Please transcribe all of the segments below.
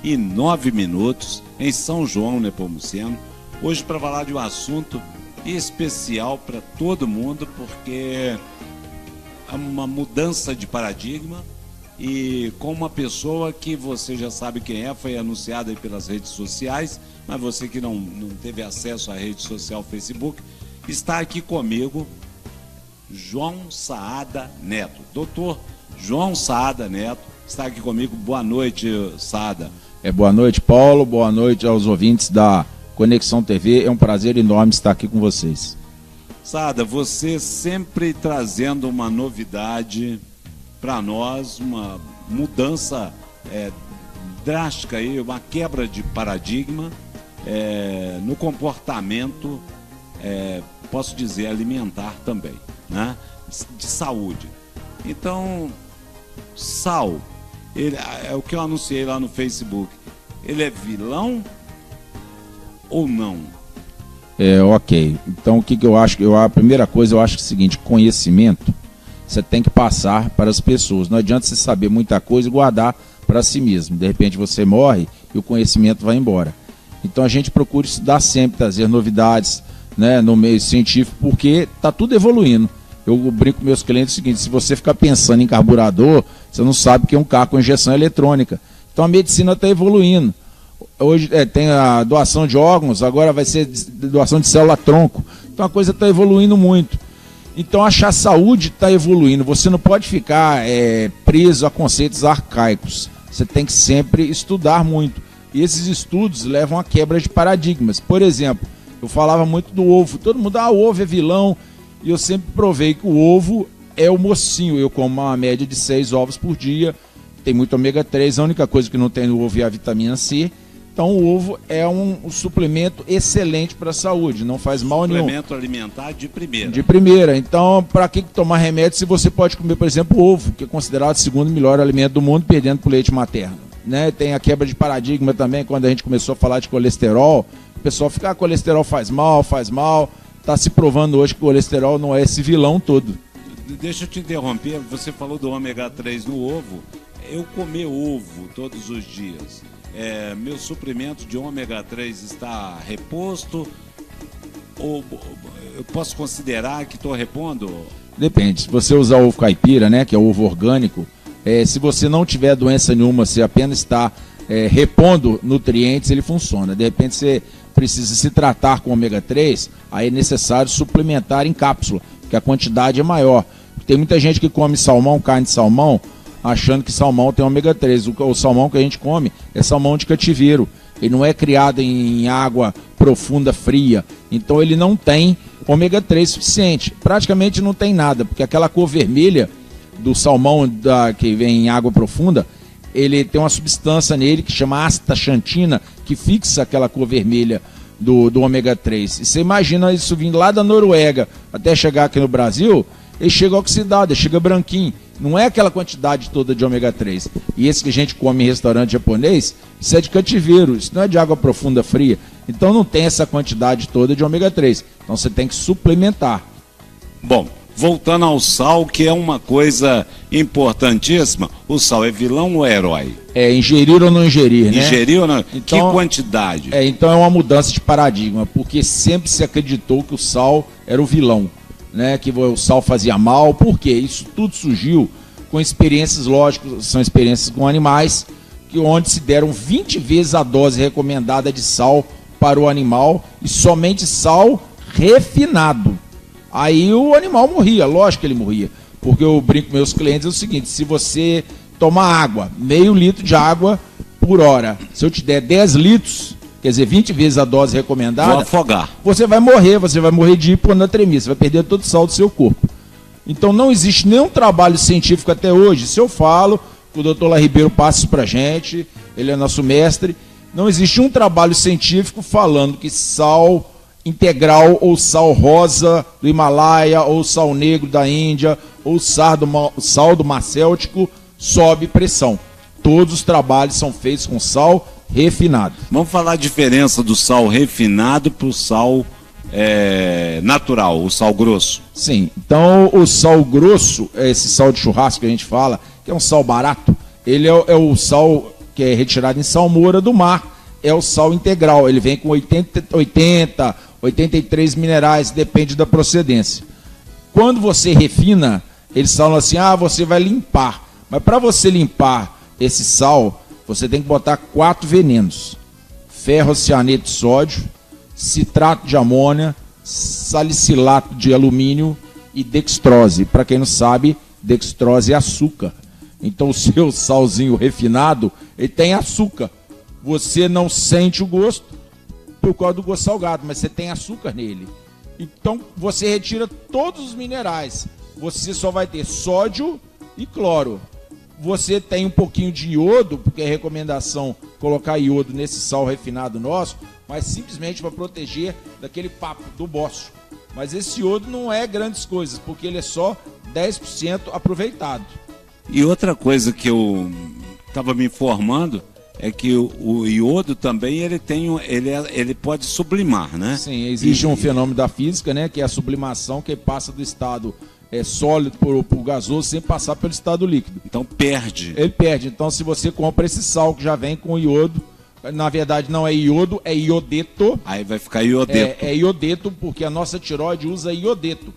9 em São João Nepomuceno. Hoje para falar de um assunto especial para todo mundo, porque é uma mudança de paradigma e com uma pessoa que você já sabe quem é, foi anunciada aí pelas redes sociais, mas você que não teve acesso à rede social Facebook, está aqui comigo João Saada Neto. Doutor João Saada Neto está aqui comigo. Boa noite, Saada. Boa noite, Paulo. Boa noite aos ouvintes da Conexão TV. É um prazer enorme estar aqui com vocês. Saada, você sempre trazendo uma novidade para nós, uma mudança drástica, aí, uma quebra de paradigma no comportamento, posso dizer, alimentar também, né? De saúde. Então, sal, é o que eu anunciei lá no Facebook, ele é vilão ou não? Ok. Então, o que eu acho? A primeira coisa, eu acho que é o seguinte: conhecimento você tem que passar para as pessoas. Não adianta você saber muita coisa e guardar para si mesmo. De repente você morre e o conhecimento vai embora. Então a gente procura estudar sempre, trazer novidades, né, no meio científico, porque está tudo evoluindo. Eu brinco com meus clientes o seguinte: se você ficar pensando em carburador, você não sabe o que é um carro com injeção eletrônica. Então a medicina está evoluindo. Hoje tem a doação de órgãos, agora vai ser doação de célula-tronco. Então a coisa está evoluindo muito. Então a saúde está evoluindo. Você não pode ficar preso a conceitos arcaicos. Você tem que sempre estudar muito. E esses estudos levam a quebra de paradigmas. Por exemplo, eu falava muito do ovo. Todo mundo, o ovo é vilão. E eu sempre provei que o ovo é o mocinho. Eu como uma média de 6 ovos por dia. Tem muito ômega 3. A única coisa que não tem no ovo é a vitamina C. Então o ovo é um suplemento excelente para a saúde, não faz mal nenhum. Suplemento alimentar de primeira. De primeira. Então, para que tomar remédio se você pode comer, por exemplo, o ovo, que é considerado o segundo melhor alimento do mundo, perdendo para o leite materno, né? Tem a quebra de paradigma também, quando a gente começou a falar de colesterol, o pessoal fica, colesterol faz mal. Está se provando hoje que o colesterol não é esse vilão todo. Deixa eu te interromper, você falou do ômega 3 no ovo. Eu comer ovo todos os dias, meu suprimento de ômega 3 está reposto? Ou eu posso considerar que estou repondo? Depende. Se você usar o ovo caipira, né, que é o ovo orgânico, se você não tiver doença nenhuma, você apenas está repondo nutrientes, ele funciona. De repente você precisa se tratar com ômega 3, aí é necessário suplementar em cápsula, porque a quantidade é maior. Tem muita gente que come salmão, carne de salmão, achando que salmão tem ômega 3. O salmão que a gente come é salmão de cativeiro. Ele não é criado em água profunda, fria. Então ele não tem ômega 3 suficiente. Praticamente não tem nada, porque aquela cor vermelha do salmão que vem em água profunda, ele tem uma substância nele que chama astaxantina, que fixa aquela cor vermelha do ômega 3. E você imagina isso vindo lá da Noruega até chegar aqui no Brasil, ele chega oxidado, ele chega branquinho. Não é aquela quantidade toda de ômega 3. E esse que a gente come em restaurante japonês, isso é de cativeiro, isso não é de água profunda fria. Então não tem essa quantidade toda de ômega 3. Então você tem que suplementar. Bom, voltando ao sal, que é uma coisa importantíssima, o sal é vilão ou é herói? Ingerir ou não ingerir, né? Ingerir ou não? Então, que quantidade? Então é uma mudança de paradigma, porque sempre se acreditou que o sal era o vilão, né, que o sal fazia mal. Por quê? Isso tudo surgiu com experiências, lógicas, são experiências com animais, onde se deram 20 vezes a dose recomendada de sal para o animal, e somente sal refinado. Aí o animal morria, lógico que ele morria, porque eu brinco com meus clientes, é o seguinte: se você tomar água, meio litro de água por hora, se eu te der 10 litros, quer dizer, 20 vezes a dose recomendada, vou afogar. Você vai morrer de hiponatremia, você vai perder todo o sal do seu corpo. Então não existe nenhum trabalho científico até hoje. Se eu falo, o Dr. Lá Ribeiro passa isso pra gente, ele é nosso mestre, não existe um trabalho científico falando que sal integral ou sal rosa do Himalaia ou sal negro da Índia ou sal do Mar Céltico sobe pressão. Todos os trabalhos são feitos com sal refinado. Vamos falar a diferença do sal refinado para o sal natural, o sal grosso. Sim, então o sal grosso, esse sal de churrasco que a gente fala, que é um sal barato, ele é o sal que é retirado em salmoura do mar, é o sal integral. Ele vem com 83 minerais, depende da procedência. Quando você refina, eles falam assim, você vai limpar. Mas para você limpar esse sal, você tem que botar 4 venenos. Ferrocianeto de sódio, citrato de amônia, salicilato de alumínio e dextrose. Para quem não sabe, dextrose é açúcar. Então o seu salzinho refinado, ele tem açúcar. Você não sente o gosto por causa do gosto salgado, mas você tem açúcar nele. Então você retira todos os minerais. Você só vai ter sódio e cloro. Você tem um pouquinho de iodo, porque é recomendação colocar iodo nesse sal refinado nosso, mas simplesmente para proteger daquele papo do bócio. Mas esse iodo não é grandes coisas, porque ele é só 10% aproveitado. E outra coisa que eu estava me informando é que o iodo também ele pode sublimar, né? Sim, existe um fenômeno da física, né, que é a sublimação, que passa do estado sólido por gasoso sem passar pelo estado líquido. Então perde. Ele perde. Então se você compra esse sal que já vem com iodo, na verdade não é iodo, é iodeto. Aí vai ficar iodeto. É iodeto porque a nossa tireoide usa iodeto.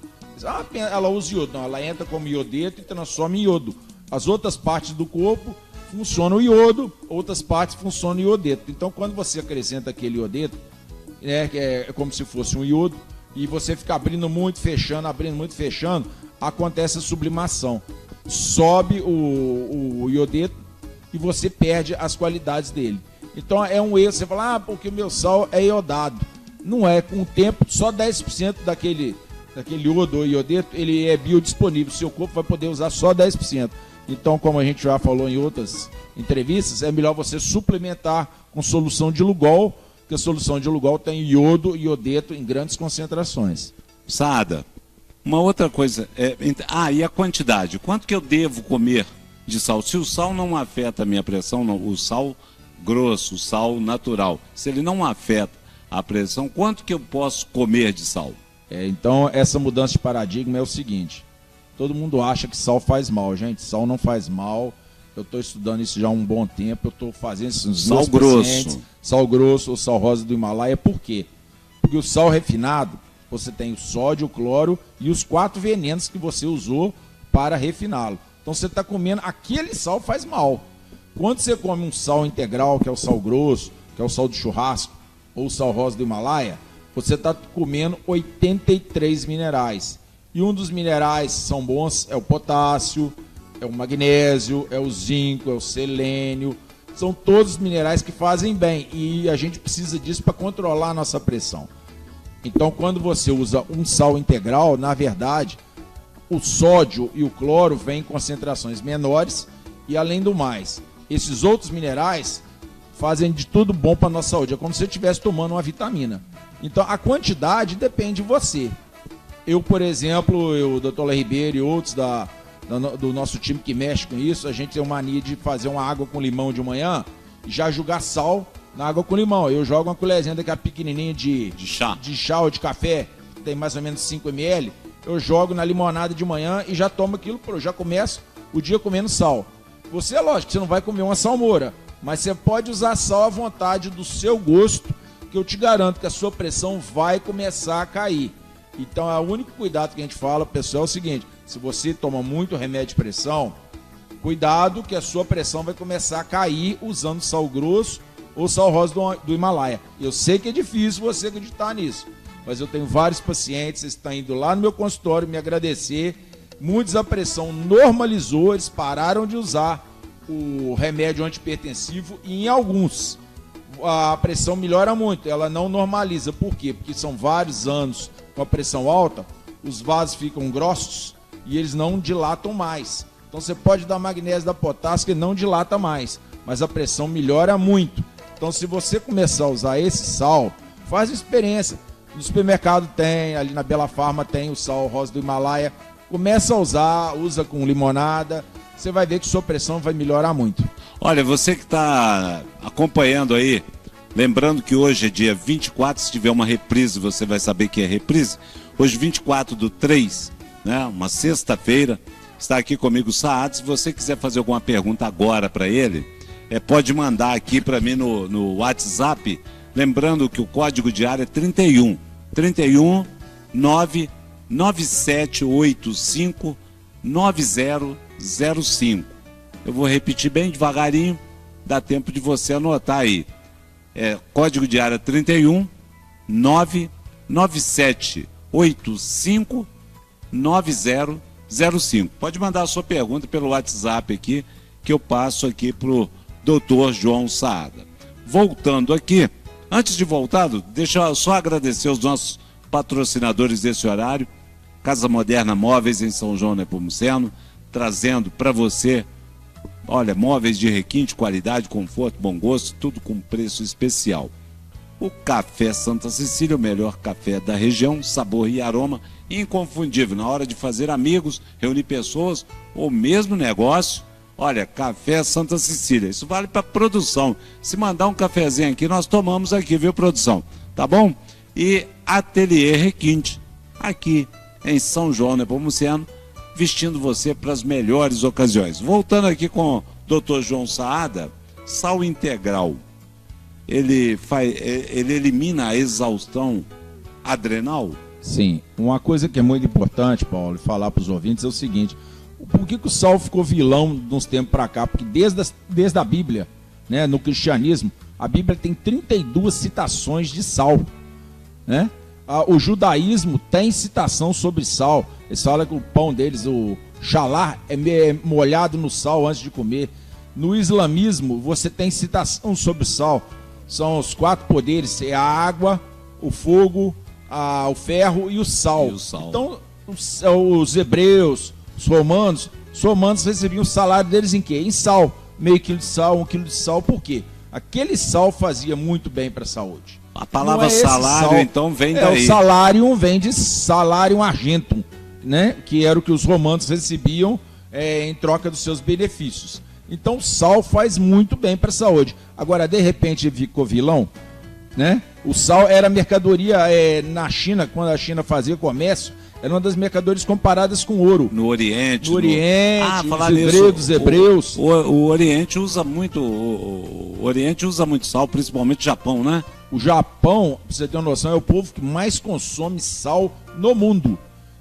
Ela usa iodo. Não, ela entra como iodeto e transforma em iodo. As outras partes do corpo funcionam o iodo, outras partes funcionam o iodeto. Então quando você acrescenta aquele iodeto, que é como se fosse um iodo, e você fica abrindo muito, fechando, acontece a sublimação. Sobe o iodeto e você perde as qualidades dele. Então é um erro, você fala, porque o meu sal é iodado. Não é, com o tempo, só 10% daquele iodo ou iodeto, ele é biodisponível. O seu corpo vai poder usar só 10%. Então, como a gente já falou em outras entrevistas, é melhor você suplementar com solução de Lugol, porque a solução de Lugol tem iodo e iodeto em grandes concentrações. Saada, uma outra coisa, e a quantidade? Quanto que eu devo comer de sal? Se o sal não afeta a minha pressão, o sal grosso, o sal natural, se ele não afeta a pressão, quanto que eu posso comer de sal? Então, essa mudança de paradigma é o seguinte, todo mundo acha que sal faz mal, gente, sal não faz mal. Eu estou estudando isso já há um bom tempo, eu estou fazendo isso nos sal grosso. Sal grosso ou sal rosa do Himalaia, por quê? Porque o sal refinado, você tem o sódio, o cloro e os 4 venenos que você usou para refiná-lo. Então você está comendo, aquele sal faz mal. Quando você come um sal integral, que é o sal grosso, que é o sal de churrasco, ou o sal rosa do Himalaia, você está comendo 83 minerais. E um dos minerais que são bons é o potássio, é o magnésio, é o zinco, é o selênio. São todos minerais que fazem bem e a gente precisa disso para controlar a nossa pressão. Então, quando você usa um sal integral, na verdade, o sódio e o cloro vêm em concentrações menores e, além do mais, esses outros minerais fazem de tudo bom para a nossa saúde. É como se você estivesse tomando uma vitamina. Então, a quantidade depende de você. Eu, por exemplo, o Dr. Léo Ribeiro e outros do nosso time que mexe com isso, a gente tem uma mania de fazer uma água com limão de manhã e já jogar sal na água com limão. Eu jogo uma colherzinha daquela pequenininha de chá ou de café, que tem mais ou menos 5 ml, eu jogo na limonada de manhã e já tomo aquilo, já começo o dia comendo sal. Você, é lógico, você não vai comer uma salmoura, mas você pode usar sal à vontade do seu gosto, que eu te garanto que a sua pressão vai começar a cair. Então, o único cuidado que a gente fala, pessoal, é o seguinte: se você toma muito remédio de pressão, cuidado que a sua pressão vai começar a cair usando sal grosso ou sal rosa do Himalaia. Eu sei que é difícil você acreditar nisso, mas eu tenho vários pacientes que estão indo lá no meu consultório me agradecer. Muitos a pressão normalizou, eles pararam de usar o remédio antihipertensivo e em alguns a pressão melhora muito, ela não normaliza. Por quê? Porque são vários anos com a pressão alta, os vasos ficam grossos e eles não dilatam mais. Então você pode dar magnésio, da potássio, que não dilata mais, mas a pressão melhora muito. Então se você começar a usar esse sal, faz uma experiência. No supermercado tem, ali na Bela Farma tem o sal rosa do Himalaia. Começa a usar, usa com limonada, você vai ver que sua pressão vai melhorar muito. Olha, você que está acompanhando aí, lembrando que hoje é dia 24, se tiver uma reprise você vai saber que é reprise. Hoje 24/3, né, uma sexta-feira, está aqui comigo o Saad. Se você quiser fazer alguma pergunta agora para ele, pode mandar aqui para mim no WhatsApp, lembrando que o código de área é 31 99785 9005. Eu vou repetir bem devagarinho, dá tempo de você anotar aí. Código de área 31 99785 9005. Pode mandar a sua pergunta pelo WhatsApp aqui, que eu passo aqui pro Dr. João Saada. Voltando aqui, antes de voltar, deixa eu só agradecer os nossos patrocinadores desse horário. Casa Moderna Móveis em São João Nepomuceno, trazendo para você, olha, móveis de requinte, qualidade, conforto, bom gosto, tudo com preço especial. O Café Santa Cecília, o melhor café da região, sabor e aroma inconfundível. Na hora de fazer amigos, reunir pessoas ou mesmo negócio, olha, Café Santa Cecília. Isso vale para produção. Se mandar um cafezinho aqui, nós tomamos aqui, viu, produção? Tá bom? E Ateliê Requinte, aqui em São João Nepomuceno, vestindo você para as melhores ocasiões. Voltando aqui com o Dr. João Saada, sal integral. Ele elimina a exaustão adrenal? Sim. Uma coisa que é muito importante, Paulo, falar para os ouvintes é o seguinte: por que o sal ficou vilão de uns tempos para cá? Porque desde a Bíblia, né, no cristianismo, a Bíblia tem 32 citações de sal, né? O judaísmo tem citação sobre sal. Eles falam que o pão deles, o xalá, é molhado no sal antes de comer. No islamismo, você tem citação sobre sal. São os 4 poderes: a água, o fogo, o ferro e o sal. Então, os hebreus, os romanos recebiam o salário deles em quê? Em sal. Meio quilo de sal, 1 quilo de sal. Por quê? Aquele sal fazia muito bem para a saúde. A palavra salário, sal, então, vem daí. O salário vem de salário argentum, né? Que era o que os romanos recebiam em troca dos seus benefícios. Então, sal faz muito bem para a saúde. Agora, de repente, ficou vilão, né? O sal era mercadoria na China, quando a China fazia comércio, era uma das mercadorias comparadas com ouro. No Oriente. No Oriente, os hebreus. O Oriente usa muito. O Oriente usa muito sal, principalmente o Japão, né? O Japão, pra você ter uma noção, é o povo que mais consome sal no mundo.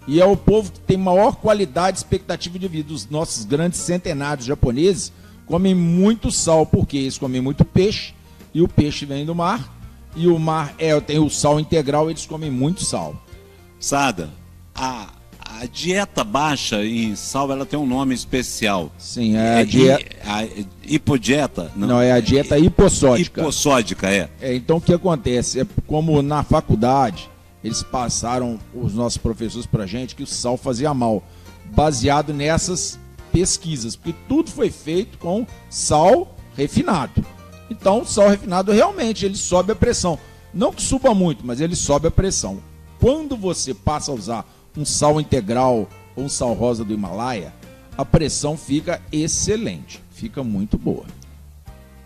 E é o povo que tem maior qualidade e expectativa de vida. Os nossos grandes centenários japoneses comem muito sal, porque eles comem muito peixe, e o peixe vem do mar, e o mar tem o sal integral, eles comem muito sal. Sada, a dieta baixa em sal, ela tem um nome especial. Sim, é a dieta... A hipodieta? Não, é a dieta hipossódica. Hipossódica, Então, o que acontece? É como na faculdade, eles passaram, os nossos professores pra gente, que o sal fazia mal, baseado nessas pesquisas, porque tudo foi feito com sal refinado. Então, o sal refinado realmente, ele sobe a pressão. Não que suba muito, mas ele sobe a pressão. Quando você passa a usar um sal integral ou um sal rosa do Himalaia, a pressão fica excelente, fica muito boa.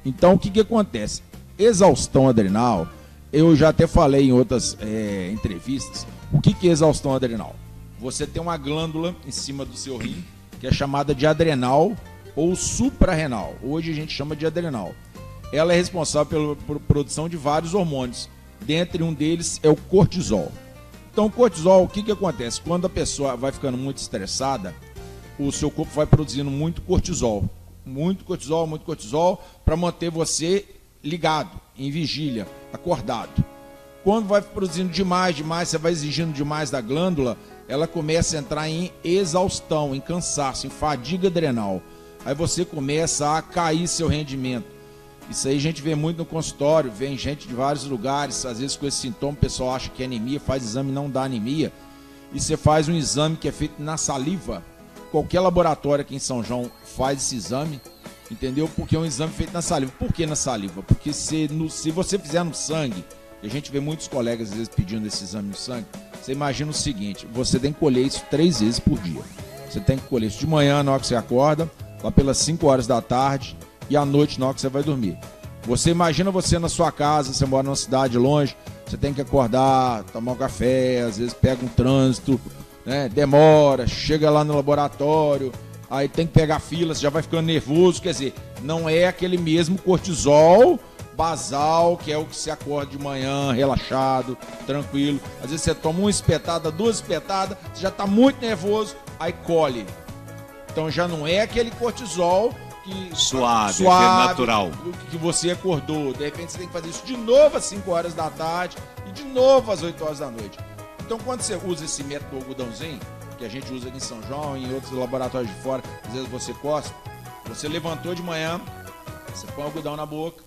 Então, o que acontece? Exaustão adrenal, eu já até falei em outras entrevistas, o que é exaustão adrenal? Você tem uma glândula em cima do seu rim, que é chamada de adrenal ou suprarrenal. Hoje a gente chama de adrenal. Ela é responsável pela produção de vários hormônios. Dentre um deles é o cortisol. Então, o cortisol, o que acontece? Quando a pessoa vai ficando muito estressada, o seu corpo vai produzindo muito cortisol. Muito cortisol, para manter você ligado, em vigília, acordado. Quando vai produzindo demais, você vai exigindo demais da glândula, ela começa a entrar em exaustão, em cansaço, em fadiga adrenal. Aí você começa a cair seu rendimento. Isso aí a gente vê muito no consultório, vem gente de vários lugares, às vezes com esse sintoma o pessoal acha que é anemia, faz exame e não dá anemia. E você faz um exame que é feito na saliva. Qualquer laboratório aqui em São João faz esse exame, entendeu? Porque é um exame feito na saliva. Por que na saliva? Porque se você fizer no sangue, e a gente vê muitos colegas às vezes pedindo esse exame no sangue, você imagina o seguinte: você tem que colher isso 3 vezes por dia. Você tem que colher isso de manhã, na hora que você acorda, lá pelas 5 horas da tarde, e à noite, na hora que você vai dormir. Você imagina você na sua casa, você mora numa cidade longe, você tem que acordar, tomar um café, às vezes pega um trânsito, né, demora, chega lá no laboratório, aí tem que pegar fila, você já vai ficando nervoso, quer dizer, não é aquele mesmo cortisol basal, que é o que você acorda de manhã, relaxado, tranquilo. Às vezes você toma uma espetada, duas espetadas, você já está muito nervoso, aí colhe. Então já não é aquele cortisol que suave, natural, que você acordou. De repente você tem que fazer isso de novo às 5 horas da tarde e de novo às 8 horas da noite. Então quando você usa esse método algodãozinho, que a gente usa aqui em São João e em outros laboratórios de fora, às vezes você costa, você levantou de manhã, você põe o algodão na boca,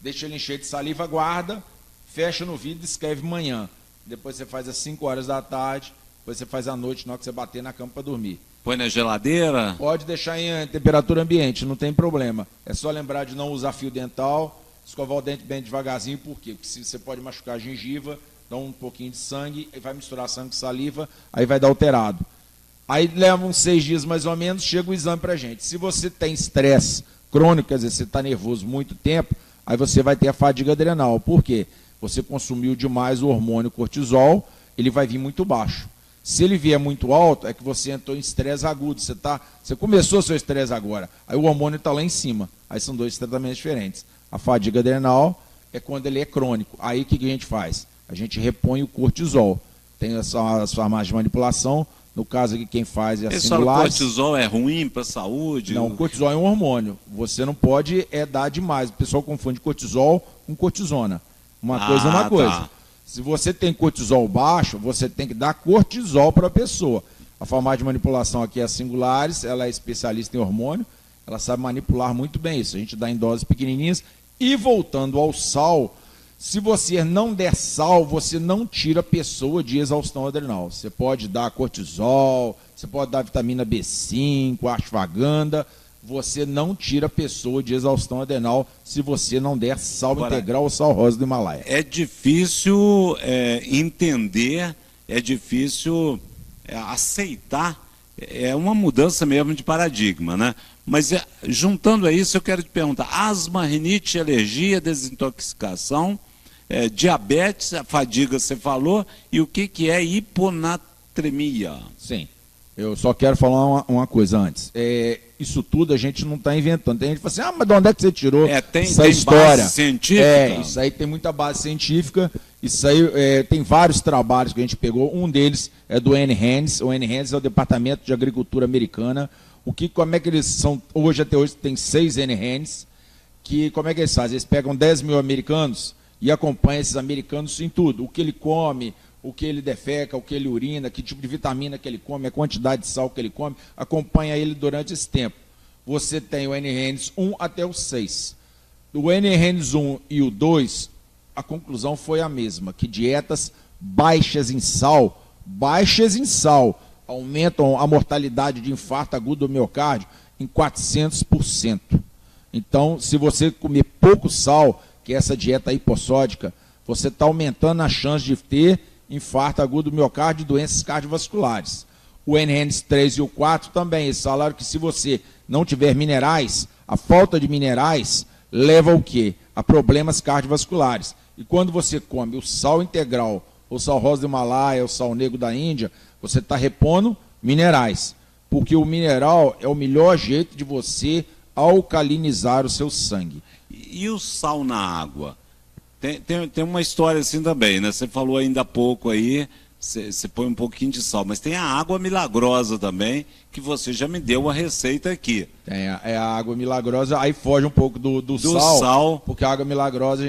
deixa ele encher de saliva, guarda, fecha no vidro e escreve manhã. Depois você faz às 5 horas da tarde, depois você faz à noite, na hora que você bater na cama para dormir. Põe na geladeira? Pode deixar em temperatura ambiente, não tem problema. É só lembrar de não usar fio dental, escovar o dente bem devagarzinho, por quê? Porque você pode machucar a gengiva, dá um pouquinho de sangue, vai misturar sangue com saliva, aí vai dar alterado. Aí leva uns 6 dias mais ou menos, chega o exame pra gente. Se você tem estresse crônico, quer dizer, você está nervoso muito tempo, aí você vai ter a fadiga adrenal. Por quê? Você consumiu demais o hormônio cortisol, ele vai vir muito baixo. Se ele vier muito alto, é que você entrou em estresse agudo. Você começou seu estresse agora, aí o hormônio está lá em cima. Aí são 2 tratamentos diferentes. A fadiga adrenal é quando ele é crônico. Aí o que a gente faz? A gente repõe o cortisol. Tem as farmácias de manipulação. No caso aqui, quem faz é a Singulares. O cortisol é ruim para a saúde? Não, o cortisol é um hormônio. Você não pode dar demais. O pessoal confunde cortisol com cortisona. Uma coisa é uma coisa. Tá. Se você tem cortisol baixo, você tem que dar cortisol para a pessoa. A farmácia de manipulação aqui é a Singulares, ela é especialista em hormônio, ela sabe manipular muito bem isso. A gente dá em doses pequenininhas. E voltando ao sal, se você não der sal, você não tira a pessoa de exaustão adrenal. Você pode dar cortisol, você pode dar vitamina B5, ashwagandha, você não tira a pessoa de exaustão adrenal se você não der sal integral ou sal rosa do Himalaia. É difícil entender, é difícil aceitar, é uma mudança mesmo de paradigma, né? Mas juntando a isso, eu quero te perguntar, asma, rinite, alergia, desintoxicação, diabetes, a fadiga você falou, e o que é hiponatremia? Sim. Eu só quero falar uma coisa antes. Isso tudo a gente não está inventando. Tem gente que fala assim, mas de onde é que você tirou essa história? Base científica? Isso aí tem muita base científica. Isso aí tem vários trabalhos que a gente pegou. Um deles é do NHANES. O NHANES é o Departamento de Agricultura Americana. Como é que eles são? Até hoje tem 6 NHANES. Como é que eles fazem? Eles pegam 10 mil americanos e acompanham esses americanos em tudo. O que ele come, o que ele defeca, o que ele urina, que tipo de vitamina que ele come, a quantidade de sal que ele come, acompanha ele durante esse tempo. Você tem o NHANES 1 até o 6. O NHANES 1 e o 2, a conclusão foi a mesma, que dietas baixas em sal, aumentam a mortalidade de infarto agudo do miocárdio em 400%. Então, se você comer pouco sal, que é essa dieta hipossódica, você está aumentando a chance de ter infarto agudo do miocárdio e doenças cardiovasculares. O NHANES 3 e o 4 também, eles falaram que se você não tiver minerais, a falta de minerais leva ao quê? A problemas cardiovasculares. E quando você come o sal integral, o sal rosa do Himalaia, o sal negro da Índia, você está repondo minerais. Porque o mineral é o melhor jeito de você alcalinizar o seu sangue. E o sal na água? Tem uma história assim também, né? Você falou ainda há pouco aí, você põe um pouquinho de sal, mas tem a água milagrosa também, que você já me deu a receita aqui. Tem a água milagrosa, aí foge um pouco do sal, porque a água milagrosa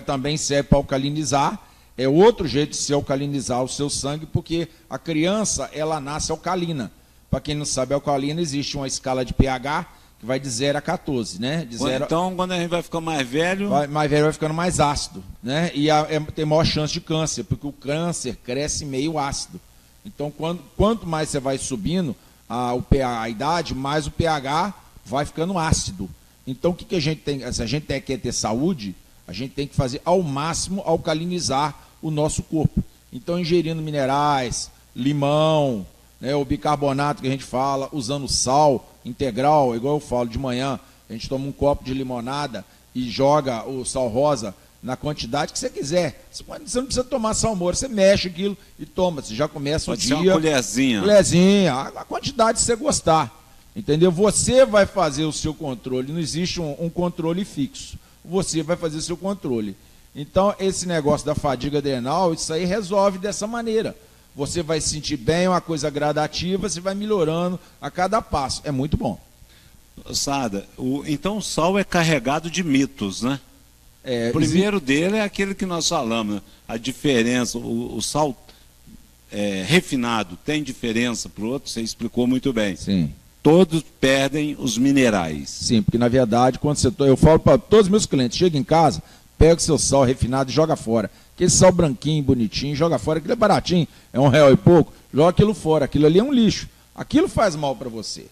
também serve para alcalinizar, é outro jeito de se alcalinizar o seu sangue, porque a criança, ela nasce alcalina. Para quem não sabe, alcalina existe uma escala de pH, que vai de 0 a 14, né? Então, quando a gente vai ficando mais velho... Mais velho vai ficando mais ácido, né? E tem maior chance de câncer, porque o câncer cresce meio ácido. Então, quanto mais você vai subindo a idade, mais o pH vai ficando ácido. Então, o que a gente tem? Se a gente quer ter saúde, a gente tem que fazer ao máximo alcalinizar o nosso corpo. Então, ingerindo minerais, limão, né, o bicarbonato que a gente fala, usando sal integral, igual eu falo de manhã, a gente toma um copo de limonada e joga o sal rosa na quantidade que você quiser. Você não precisa tomar salmoura, você mexe aquilo e toma, você já começa o dia. Uma colherzinha. A quantidade que você gostar. Entendeu? Você vai fazer o seu controle, não existe um controle fixo. Você vai fazer o seu controle. Então, esse negócio da fadiga adrenal, isso aí resolve dessa maneira. Você vai se sentir bem, é uma coisa gradativa, você vai melhorando a cada passo. É muito bom. Sada, então o sal é carregado de mitos, né? É, o primeiro dele é aquele que nós falamos, né? A diferença, o sal refinado tem diferença para o outro, você explicou muito bem. Sim. Todos perdem os minerais. Sim, porque na verdade, quando eu falo para todos os meus clientes, chega em casa, pega o seu sal refinado e joga fora. Aquele sal branquinho, bonitinho, joga fora, aquilo é baratinho, é R$1 e pouco, joga aquilo fora, aquilo ali é um lixo. Aquilo faz mal para você.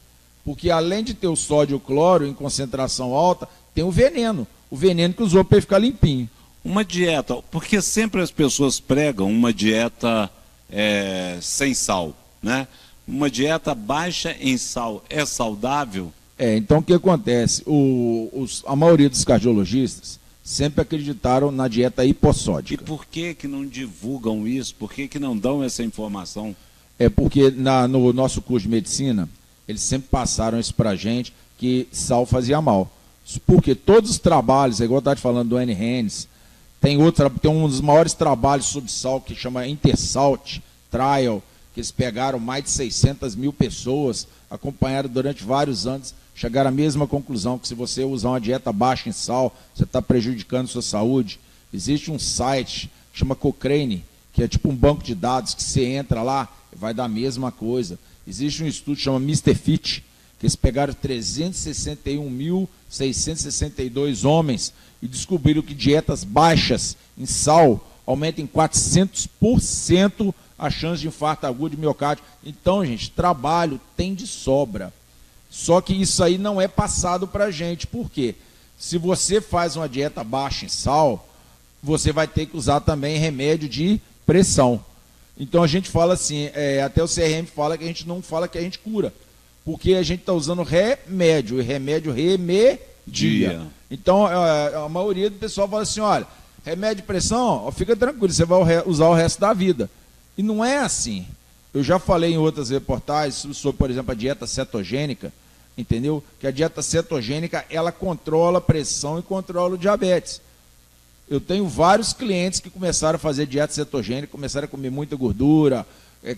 Porque além de ter o sódio e o cloro em concentração alta, tem o veneno que usou para ele ficar limpinho. Uma dieta, porque sempre as pessoas pregam uma dieta sem sal, né? Uma dieta baixa em sal é saudável? Então o que acontece? A maioria dos cardiologistas sempre acreditaram na dieta hipossódica. E por que não divulgam isso? Por que não dão essa informação? É porque no nosso curso de medicina, eles sempre passaram isso pra gente, que sal fazia mal. Porque todos os trabalhos, igual eu estava falando do Anne Haynes, tem um dos maiores trabalhos sobre sal que chama Intersalt Trial, que eles pegaram mais de 600 mil pessoas, acompanharam durante vários anos, chegaram à mesma conclusão, que se você usar uma dieta baixa em sal, você está prejudicando a sua saúde. Existe um site que chama Cochrane, que é tipo um banco de dados, que você entra lá, vai dar a mesma coisa. Existe um estudo que chama Mr. Fit, que eles pegaram 361.662 homens e descobriram que dietas baixas em sal aumentam em 400% a chance de infarto agudo de miocárdio. Então, gente, trabalho tem de sobra. Só que isso aí não é passado para a gente. Por quê? Se você faz uma dieta baixa em sal, você vai ter que usar também remédio de pressão. Então a gente fala assim, até o CRM fala que a gente não fala que a gente cura. Porque a gente está usando remédio, e remédio remedia. Então a maioria do pessoal fala assim, olha, remédio de pressão, ó, fica tranquilo, você vai usar o resto da vida. E não é assim. Eu já falei em outras reportagens sobre, por exemplo, a dieta cetogênica, entendeu? Que a dieta cetogênica, ela controla a pressão e controla o diabetes. Eu tenho vários clientes que começaram a fazer dieta cetogênica, começaram a comer muita gordura,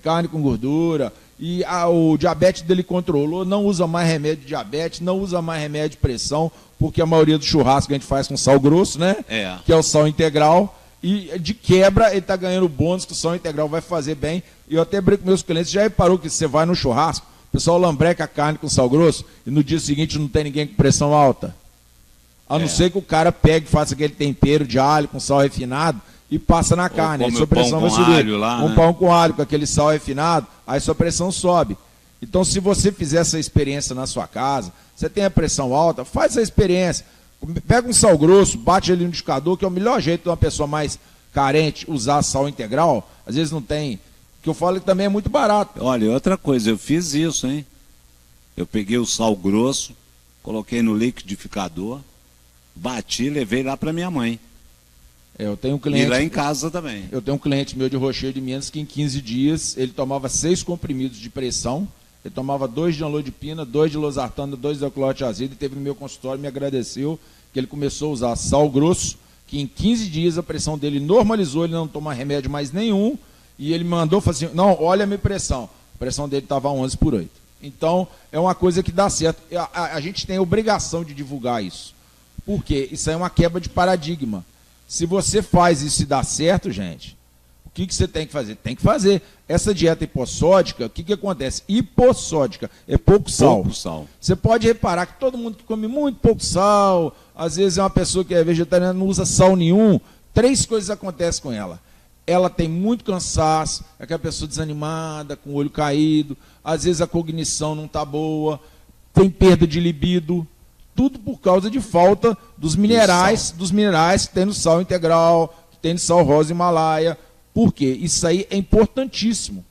carne com gordura, e o diabetes dele controlou, não usa mais remédio de diabetes, não usa mais remédio de pressão, porque a maioria do churrasco a gente faz com sal grosso, né? Que é o sal integral. E de quebra ele está ganhando bônus que o sal integral vai fazer bem. E eu até brinco com meus clientes, já reparou que você vai no churrasco, o pessoal lambreca a carne com sal grosso e no dia seguinte não tem ninguém com pressão alta? A não ser que o cara pegue e faça aquele tempero de alho com sal refinado e passa na carne. Aí sua pressão vai subir. Pão com alho com aquele sal refinado, aí sua pressão sobe. Então se você fizer essa experiência na sua casa, você tem a pressão alta, faz essa experiência. Pega um sal grosso, bate ali no liquidificador, que é o melhor jeito de uma pessoa mais carente usar sal integral. Às vezes não tem, que eu falo que também é muito barato. Olha, outra coisa, eu fiz isso, hein? Eu peguei o sal grosso, coloquei no liquidificador, bati, levei lá para minha mãe. Eu tenho um cliente, e lá em casa também. Eu tenho um cliente meu de Rochedo de Minas que em 15 dias ele tomava 6 comprimidos de pressão. Ele tomava 2 de anlodipina, 2 de losartana, 2 de euclotiazida e teve no meu consultório e me agradeceu que ele começou a usar sal grosso, que em 15 dias a pressão dele normalizou, ele não toma remédio mais nenhum, e ele me mandou, falou assim, não, olha a minha pressão. A pressão dele estava 11/8. Então, é uma coisa que dá certo. A gente tem a obrigação de divulgar isso. Por quê? Isso aí é uma quebra de paradigma. Se você faz isso e dá certo, gente, o que você tem que fazer? Tem que fazer. Essa dieta hipossódica, o que acontece? Hipossódica é pouco sal. Pouco sal. Você pode reparar que todo mundo que come muito pouco sal, às vezes é uma pessoa que é vegetariana, não usa sal nenhum. 3 coisas acontecem com ela. Ela tem muito cansaço, é aquela pessoa desanimada, com o olho caído, às vezes a cognição não está boa, tem perda de libido, tudo por causa de falta dos minerais que tem no sal integral, que tem no sal rosa Himalaia. Por quê? Isso aí é importantíssimo.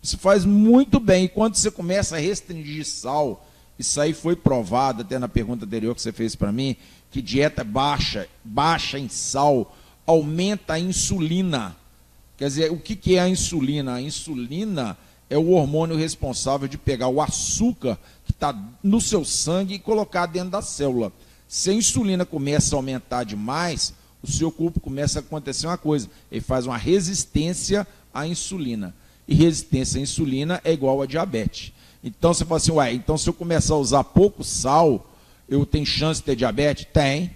Isso faz muito bem. E quando você começa a restringir sal, isso aí foi provado, até na pergunta anterior que você fez para mim, que dieta baixa em sal, aumenta a insulina. Quer dizer, o que é a insulina? A insulina é o hormônio responsável de pegar o açúcar que está no seu sangue e colocar dentro da célula. Se a insulina começa a aumentar demais, o seu corpo começa a acontecer uma coisa, ele faz uma resistência à insulina. E resistência à insulina é igual a diabetes. Então você fala assim, então se eu começar a usar pouco sal, eu tenho chance de ter diabetes? Tem.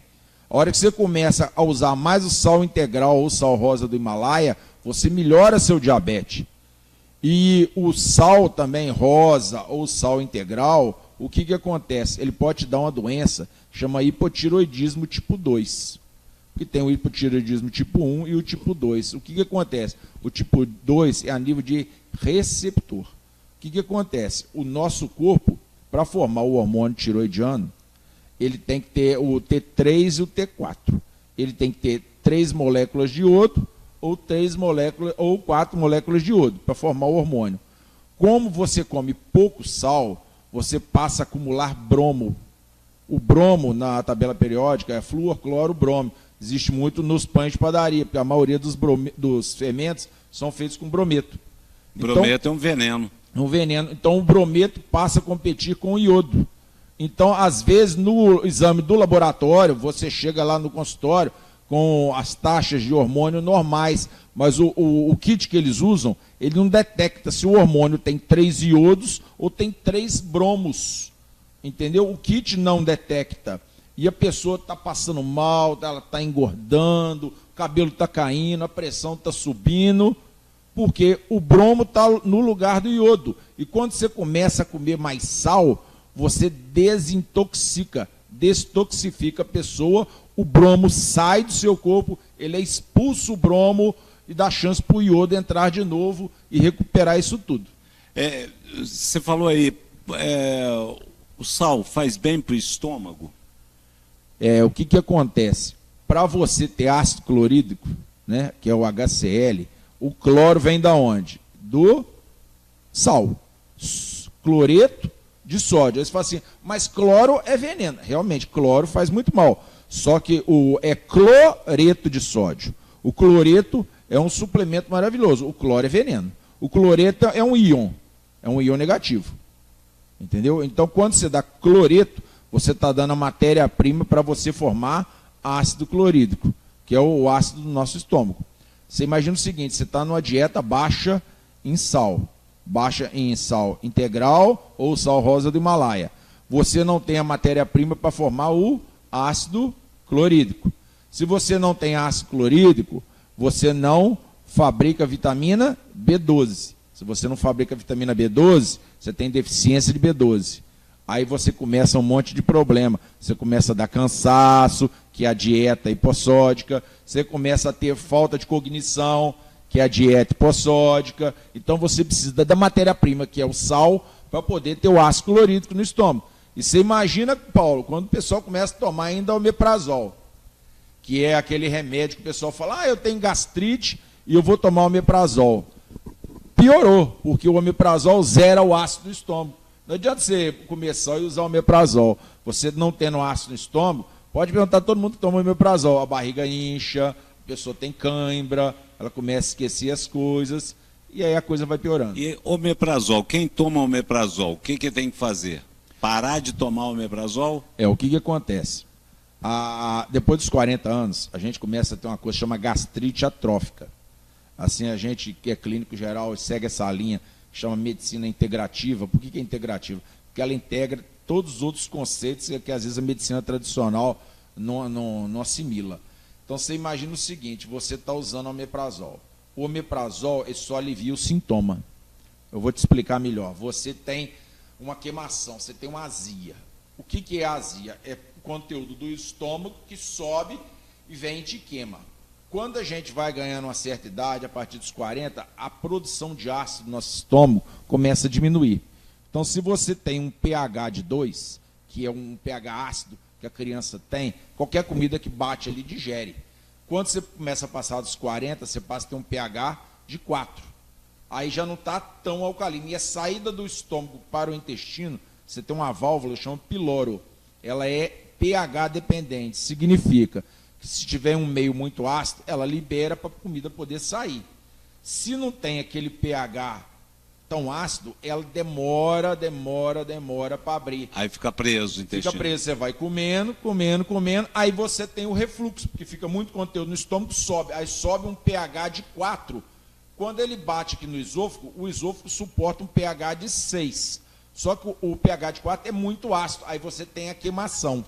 A hora que você começa a usar mais o sal integral ou o sal rosa do Himalaia, você melhora seu diabetes. E o sal também rosa ou sal integral, o que acontece? Ele pode te dar uma doença, chama hipotiroidismo tipo 2. Porque tem o hipotireoidismo tipo 1 e o tipo 2. O que acontece? O tipo 2 é a nível de receptor. O que acontece? O nosso corpo, para formar o hormônio tiroidiano, ele tem que ter o T3 e o T4. Ele tem que ter 3 moléculas de iodo ou 4 moléculas de iodo para formar o hormônio. Como você come pouco sal, você passa a acumular bromo. O bromo na tabela periódica é flúor, cloro, bromo. Existe muito nos pães de padaria, porque a maioria dos fermentos são feitos com brometo. Brometo é um veneno. Um veneno. Então o brometo passa a competir com o iodo. Então, às vezes, no exame do laboratório, você chega lá no consultório com as taxas de hormônio normais, mas o kit que eles usam, ele não detecta se o hormônio tem 3 iodos ou tem 3 bromos. Entendeu? O kit não detecta. E a pessoa está passando mal, ela está engordando, o cabelo está caindo, a pressão está subindo, porque o bromo está no lugar do iodo. E quando você começa a comer mais sal, você desintoxica, destoxifica a pessoa, o bromo sai do seu corpo, ele expulsa o bromo e dá chance para o iodo entrar de novo e recuperar isso tudo. Você falou aí, o sal faz bem para o estômago? O que acontece? Para você ter ácido clorídrico, né, que é o HCl, o cloro vem da onde? Do sal. Cloreto de sódio. Aí você fala assim, mas cloro é veneno. Realmente, cloro faz muito mal. Só que é cloreto de sódio. O cloreto é um suplemento maravilhoso. O cloro é veneno. O cloreto é um íon negativo. Entendeu? Então, quando você dá cloreto, você está dando a matéria-prima para você formar ácido clorídrico, que é o ácido do nosso estômago. Você imagina o seguinte, você está numa dieta baixa em sal integral ou sal rosa do Himalaia. Você não tem a matéria-prima para formar o ácido clorídrico. Se você não tem ácido clorídrico, você não fabrica vitamina B12. Se você não fabrica vitamina B12, você tem deficiência de B12. Aí você começa um monte de problema. Você começa a dar cansaço, que é a dieta hipossódica. Você começa a ter falta de cognição, que é a dieta hipossódica. Então você precisa da matéria-prima, que é o sal, para poder ter o ácido clorídrico no estômago. E você imagina, Paulo, quando o pessoal começa a tomar ainda omeprazol, que é aquele remédio que o pessoal fala, eu tenho gastrite e eu vou tomar omeprazol. Piorou, porque o omeprazol zera o ácido do estômago. Não adianta você começar e usar o omeprazol. Você não tendo ácido no estômago, pode perguntar a todo mundo que toma omeprazol. A barriga incha, a pessoa tem cãibra, ela começa a esquecer as coisas, e aí a coisa vai piorando. E omeprazol, quem toma omeprazol, o que tem que fazer? Parar de tomar omeprazol? O que acontece? Depois dos 40 anos, a gente começa a ter uma coisa que chama gastrite atrófica. Assim, a gente que é clínico geral segue essa linha, chama medicina integrativa. Por que é integrativa? Porque ela integra todos os outros conceitos que às vezes a medicina tradicional não assimila. Então você imagina o seguinte, você está usando omeprazol. O omeprazol só alivia o sintoma. Eu vou te explicar melhor. Você tem uma queimação, você tem uma azia. O que é a azia? É o conteúdo do estômago que sobe e vem e te queima. Quando a gente vai ganhando uma certa idade, a partir dos 40, a produção de ácido no nosso estômago começa a diminuir. Então, se você tem um pH de 2, que é um pH ácido que a criança tem, qualquer comida que bate ali digere. Quando você começa a passar dos 40, você passa a ter um pH de 4. Aí já não está tão alcalino. E a saída do estômago para o intestino, você tem uma válvula, chama piloro. Ela é pH dependente, significa que se tiver um meio muito ácido, ela libera para a comida poder sair. Se não tem aquele pH tão ácido, ela demora para abrir. Aí fica preso o intestino. Fica preso, você vai comendo, aí você tem o refluxo, porque fica muito conteúdo no estômago, sobe. Aí sobe um pH de 4. Quando ele bate aqui no esôfago, o esôfago suporta um pH de 6. Só que o pH de 4 é muito ácido, aí você tem a queimação.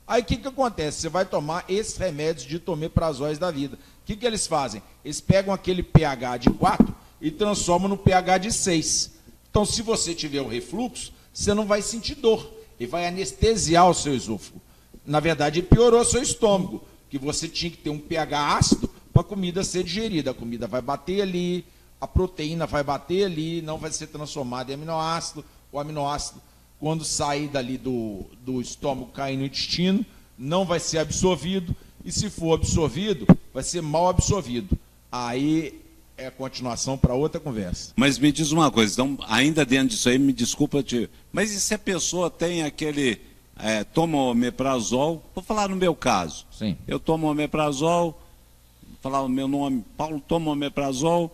Aí o que acontece? Você vai tomar esses remédios de omeprazóis da vida. O que eles fazem? Eles pegam aquele pH de 4 e transformam no pH de 6. Então, se você tiver o refluxo, você não vai sentir dor. Ele vai anestesiar o seu esôfago. Na verdade, ele piorou o seu estômago, que você tinha que ter um pH ácido para a comida ser digerida. A comida vai bater ali, a proteína vai bater ali, não vai ser transformada em aminoácido. O aminoácido, quando sair dali do estômago, cair no intestino, não vai ser absorvido. E se for absorvido, vai ser mal absorvido. Aí é a continuação para outra conversa. Mas me diz uma coisa, então, ainda dentro disso aí, me desculpa, mas e se a pessoa tem aquele, toma omeprazol, vou falar no meu caso. Sim. Eu tomo omeprazol, vou falar o meu nome, Paulo toma omeprazol,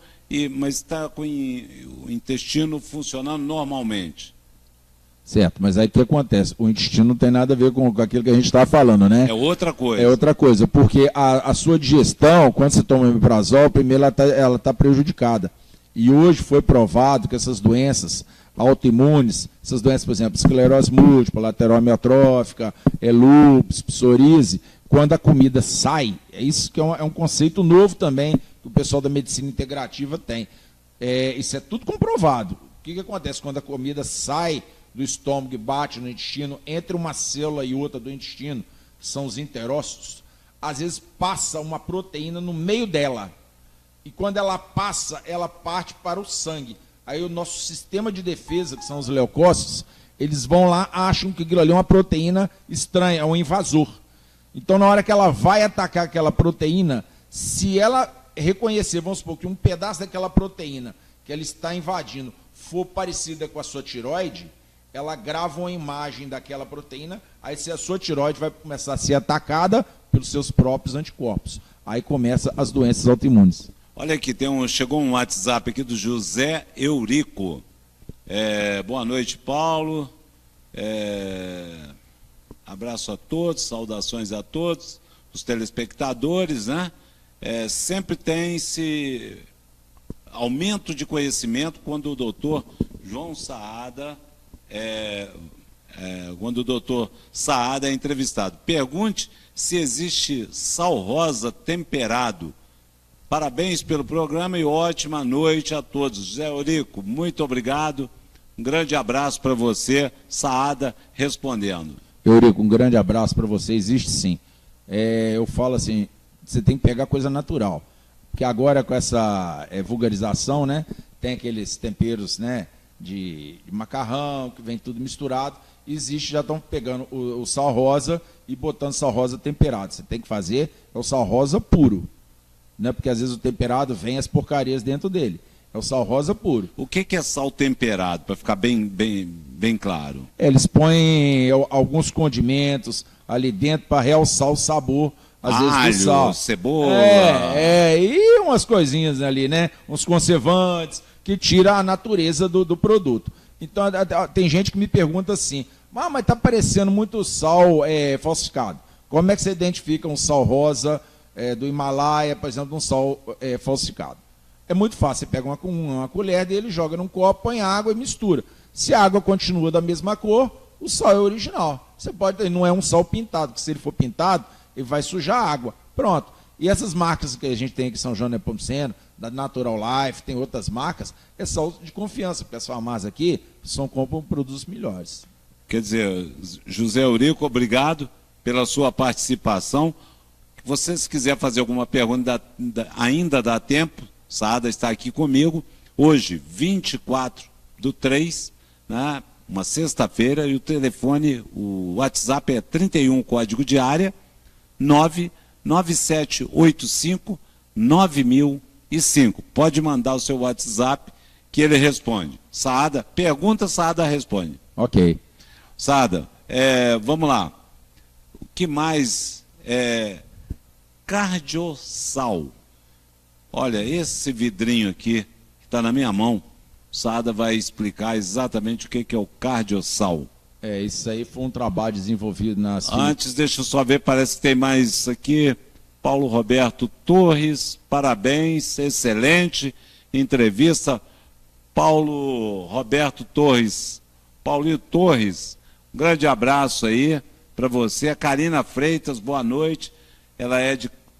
mas está com o intestino funcionando normalmente. Certo, mas aí o que acontece? O intestino não tem nada a ver com aquilo que a gente está falando, né? É outra coisa. É outra coisa, porque a sua digestão, quando você toma omeprazol, primeiro ela tá prejudicada. E hoje foi provado que essas doenças autoimunes, essas doenças, por exemplo, esclerose múltipla, lateral amiotrófica, lúpus, psoríase, quando a comida sai, é isso que é um conceito novo também, que o pessoal da medicina integrativa tem. Isso é tudo comprovado. O que acontece quando a comida sai do estômago e bate no intestino, entre uma célula e outra do intestino, que são os enterócitos, às vezes passa uma proteína no meio dela. E quando ela passa, ela parte para o sangue. Aí o nosso sistema de defesa, que são os leucócitos, eles vão lá, acham que aquilo ali é uma proteína estranha, é um invasor. Então, na hora que ela vai atacar aquela proteína, se ela reconhecer, vamos supor, que um pedaço daquela proteína que ela está invadindo for parecida com a sua tireoide, ela grava uma imagem daquela proteína, aí se a sua tireoide vai começar a ser atacada pelos seus próprios anticorpos. Aí começam as doenças autoimunes. Olha aqui, chegou um WhatsApp aqui do José Eurico. Boa noite, Paulo. Abraço a todos, saudações a todos, os telespectadores, né? Sempre tem esse aumento de conhecimento quando o doutor João Saada quando o doutor Saada é entrevistado. Pergunte se existe sal rosa temperado. Parabéns pelo programa e ótima noite a todos. José Eurico, muito obrigado. Um grande abraço para você. Saada respondendo. Eurico, um grande abraço para você. Existe sim. Eu falo assim, você tem que pegar coisa natural. Porque agora com essa vulgarização, né, tem aqueles temperos, né, de macarrão, que vem tudo misturado. Existe, já estão pegando o sal rosa e botando sal rosa temperado. Você tem que fazer o sal rosa puro. Né, porque às vezes o temperado vem as porcarias dentro dele. É o sal rosa puro. O que é sal temperado, para ficar bem claro? Eles põem alguns condimentos ali dentro para realçar o sabor, às vezes, do sal. Cebola. E umas coisinhas ali, né? Uns conservantes, que tira a natureza do produto. Então, tem gente que me pergunta assim, mas está parecendo muito sal falsificado. Como é que você identifica um sal rosa do Himalaia, por exemplo, de um sal falsificado? É muito fácil, você pega uma colher dele, joga num copo, põe água e mistura. Se a água continua da mesma cor, o sal é original. Você pode, não é um sal pintado, porque se ele for pintado, ele vai sujar a água. Pronto. E essas marcas que a gente tem aqui, São João Nepomuceno, da Natural Life, tem outras marcas, é sal de confiança, porque as farmácias aqui compram produtos melhores. Quer dizer, José Eurico, obrigado pela sua participação. Você, se quiser fazer alguma pergunta, ainda dá tempo. Saada está aqui comigo. Hoje, 24/3, né, uma sexta-feira, e o telefone, o WhatsApp é 31, código de área, 99785-9005. Pode mandar o seu WhatsApp que ele responde. Saada, pergunta, Saada responde. Ok. Saada, vamos lá. O que mais? Cardiossal. Olha, esse vidrinho aqui, que está na minha mão, O Saada vai explicar exatamente o que é o Cardiosal. Isso aí foi um trabalho desenvolvido nas... Antes, deixa eu só ver, parece que tem mais aqui. Paulo Roberto Torres, parabéns, excelente entrevista. Paulo Roberto Torres, Paulinho Torres, um grande abraço aí para você. A Karina Freitas, boa noite. Ela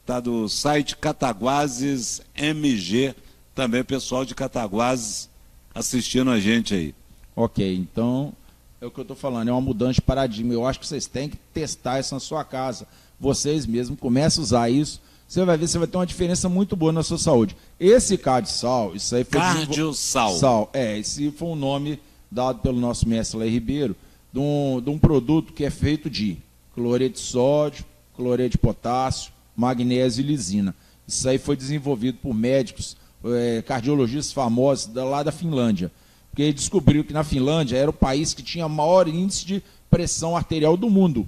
tá do site Cataguases MG, também pessoal de Cataguases assistindo a gente aí. Ok, então é o que eu estou falando, é uma mudança de paradigma. Eu acho que vocês têm que testar isso na sua casa. Vocês mesmos comecem a usar isso. Você vai ver, você vai ter uma diferença muito boa na sua saúde. Esse Cardiosal, isso aí foi... Cardiosal. Esse foi um nome dado pelo nosso mestre Léo Ribeiro, de um produto que é feito de cloreto de sódio, cloreto de potássio, magnésio e lisina. Isso aí foi desenvolvido por médicos, cardiologistas famosos lá da Finlândia. Porque ele descobriu que na Finlândia era o país que tinha maior índice de pressão arterial do mundo.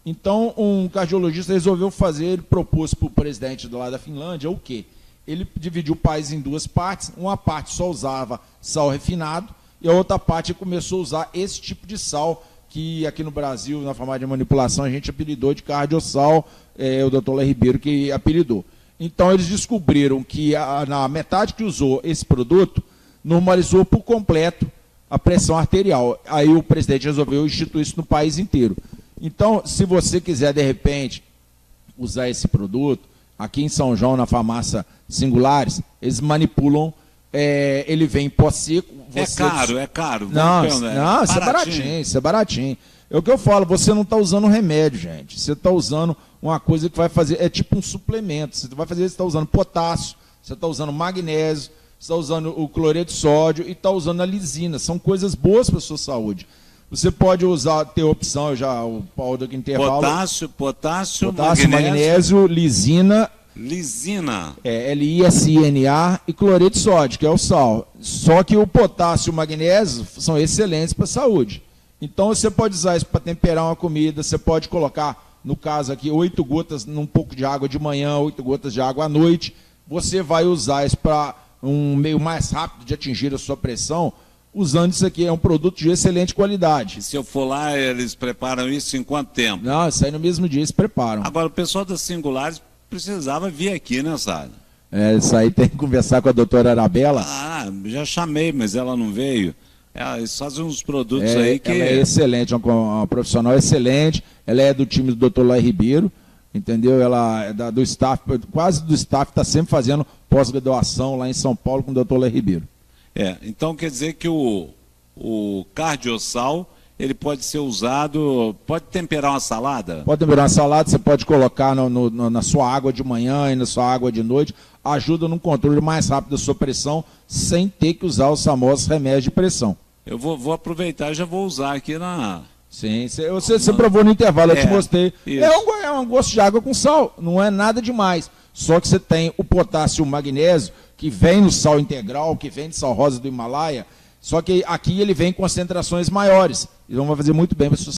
Então, um cardiologista resolveu fazer, ele propôs para o presidente lá da Finlândia o quê? Ele dividiu o país em duas partes, uma parte só usava sal refinado e a outra parte começou a usar esse tipo de sal que aqui no Brasil, na farmácia de manipulação, a gente apelidou de Cardiosal, o doutor Léo Ribeiro que apelidou. Então, eles descobriram que na metade que usou esse produto, normalizou por completo a pressão arterial. Aí o presidente resolveu instituir isso no país inteiro. Então, se você quiser, de repente, usar esse produto, aqui em São João, na farmácia Singulares, eles manipulam, ele vem em pó seco. É caro. Não, isso é baratinho. É o que eu falo, você não está usando remédio, gente. Você está usando uma coisa que vai fazer, é tipo um suplemento. Você vai fazer, você está usando potássio, você está usando magnésio, você está usando o cloreto de sódio e está usando a lisina. São coisas boas para a sua saúde. Você pode usar, ter opção, o Paulo do intervalo. Potássio, magnésio, lisina. Lisina. LISINA e cloreto de sódio, que é o sal. Só que o potássio e o magnésio são excelentes para a saúde. Então você pode usar isso para temperar uma comida, você pode colocar, no caso aqui, 8 gotas num pouco de água de manhã, 8 gotas de água à noite. Você vai usar isso para um meio mais rápido de atingir a sua pressão, usando isso aqui. É um produto de excelente qualidade. E se eu for lá, eles preparam isso em quanto tempo? Não, isso aí no mesmo dia eles preparam. Agora, o pessoal das Singulares precisava vir aqui, né, Sara? Isso aí tem que conversar com a doutora Arabella. Já chamei, mas ela não veio. Eles fazem uns produtos aí que... Ela é excelente, é uma profissional excelente. Ela é do time do Dr. Léo Ribeiro, entendeu? Ela é do staff, quase do staff, está sempre fazendo pós-graduação lá em São Paulo com o Dr. Léo Ribeiro. Então quer dizer que o Cardiosal, ele pode ser usado, pode temperar uma salada? Pode temperar uma salada, você pode colocar na sua água de manhã e na sua água de noite, ajuda no controle mais rápido da sua pressão, sem ter que usar os famosos remédios de pressão. Eu vou aproveitar e já vou usar aqui na... Sim, você provou no intervalo, eu te mostrei. É um gosto de água com sal, não é nada demais. Só que você tem o potássio e o magnésio, que vem no sal integral, que vem de sal rosa do Himalaia, só que aqui ele vem em concentrações maiores. Então vai fazer muito bem para a sua